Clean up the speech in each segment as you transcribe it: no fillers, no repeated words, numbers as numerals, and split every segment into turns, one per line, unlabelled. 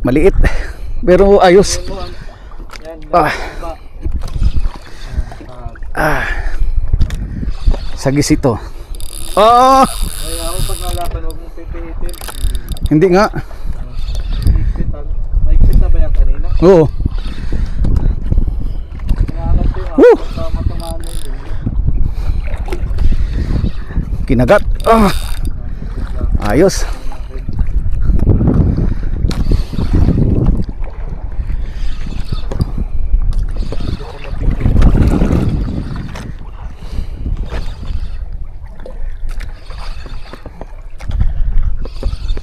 Maliit pero ayos. Sagis ito.
Ay, ako pag nalaban, huwag mong pipihitin.
Hindi nga.
Maikpit na ba yan kanina?
Oo.
Nahanap ko yung
Woo!
matamaan na yun.
Kinagat. Ayos.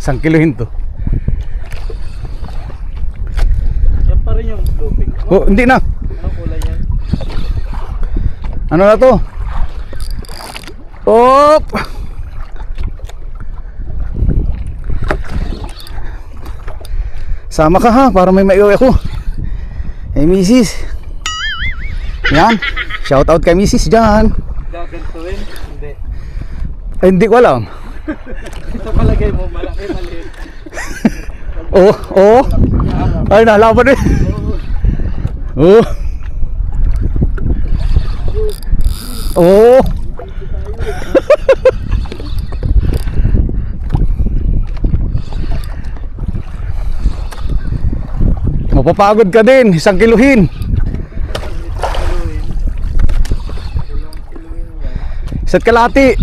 Isang kilohin to.
Yan pa rin yung looping.
Oh, hindi na.
Anong kulay yan?
Ano na to? Op! Sama ka ha, para may maiuwi ako. Hey Mrs. Yan. Shout out kay Mrs. dyan.
Gagantuin? Hindi.
Ay, hindi ko alam.
Ito palagay mo, malaki, maliit.
Oo, oo. Ay, nalaban eh. Oo. Oo. Mapapagod ka din, isang kiluhin. Isa't kalati.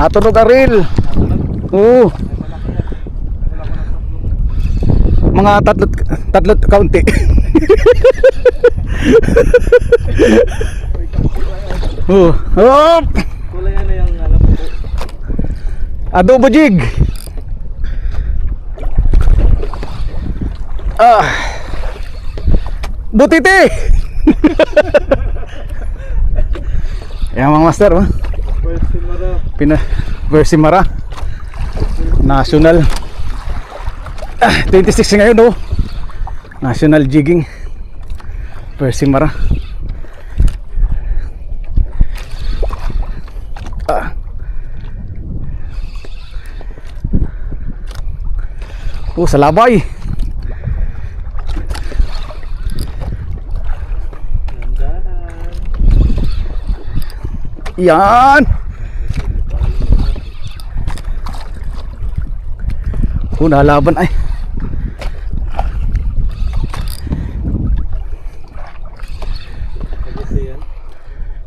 Natunog ka rin. Oo. Mga tatlot kaunti. Oo. Hop!
Kulay ano yung alam mo po?
Adobo jig. Butiti. Yan mga master, oh. Versimara National 26 ngayon, oh. National jigging Versimara. Oh, sa labay. Yan. Nalaban ay.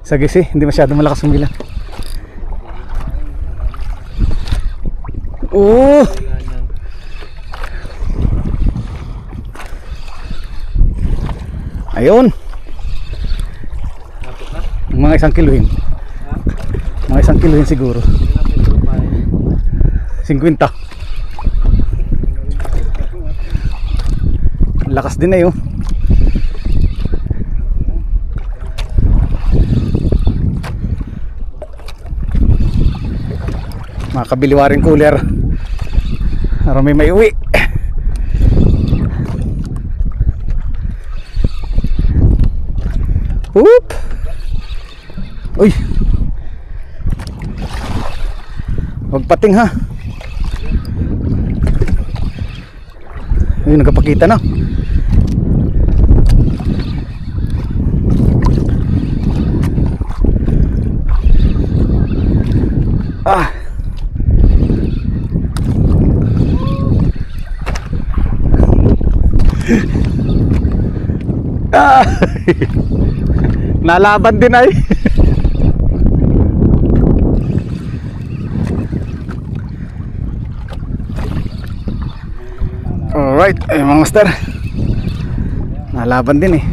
Sagisi, hindi masyado malakas ang bilang. Oh. Ayun. Mga isang kiluhin. Mga isang kiluhin siguro. 50. Lakas din eh, oh. Makabiliwaring cooler para may uwi. Oop. Uy. Magpating ha. Ayun, nagpakita na. Nalaban din ay. Alright, ay mga master. Nalaban din eh.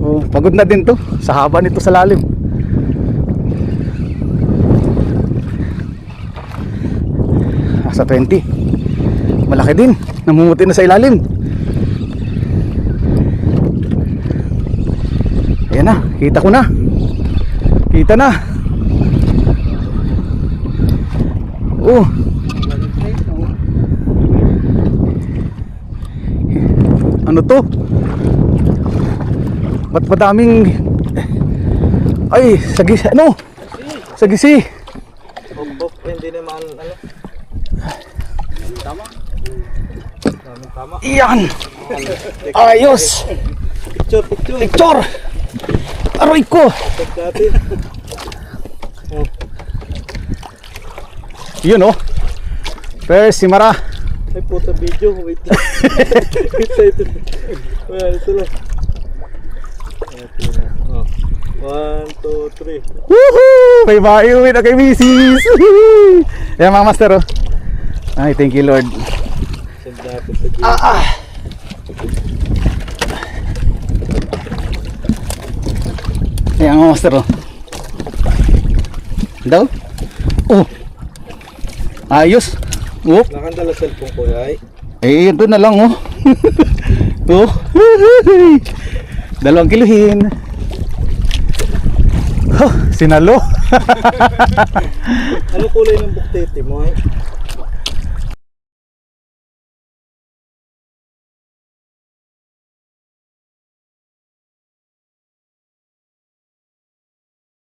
Oh, pagod na din to sa haba nito sa lalim. Sa 20. Malaki din. Namumuti na sa ilalim. Ayan na, kita ko na. Kita na. Oh. Ano to? Ba't madaming... Ay, sagis, ano? Sa gisi.
Op, hindi naman ano. Tama. Tama.
Iyan. Ayos.
Picture.
Picture. Aroy ko.
Check natin.
Yun oh. First si Mara.
Ay puta video, wait lang. Ito. Well, ito lang. Oh. 1, 2, 3.
Woohoo! May maiuwi na kay Mrs. Woohoo! Yan mga master oh. Ay, thank you Lord.
Send natin sa video.
Yan mga master oh. Daw? Oh. Ayos. Oh.
Nakandala cellphone ko ay.
Eh, ito na lang oh. Oh. 2 kiluhin. Oh, sinalo.
Ano kulay ng buktete mo ay?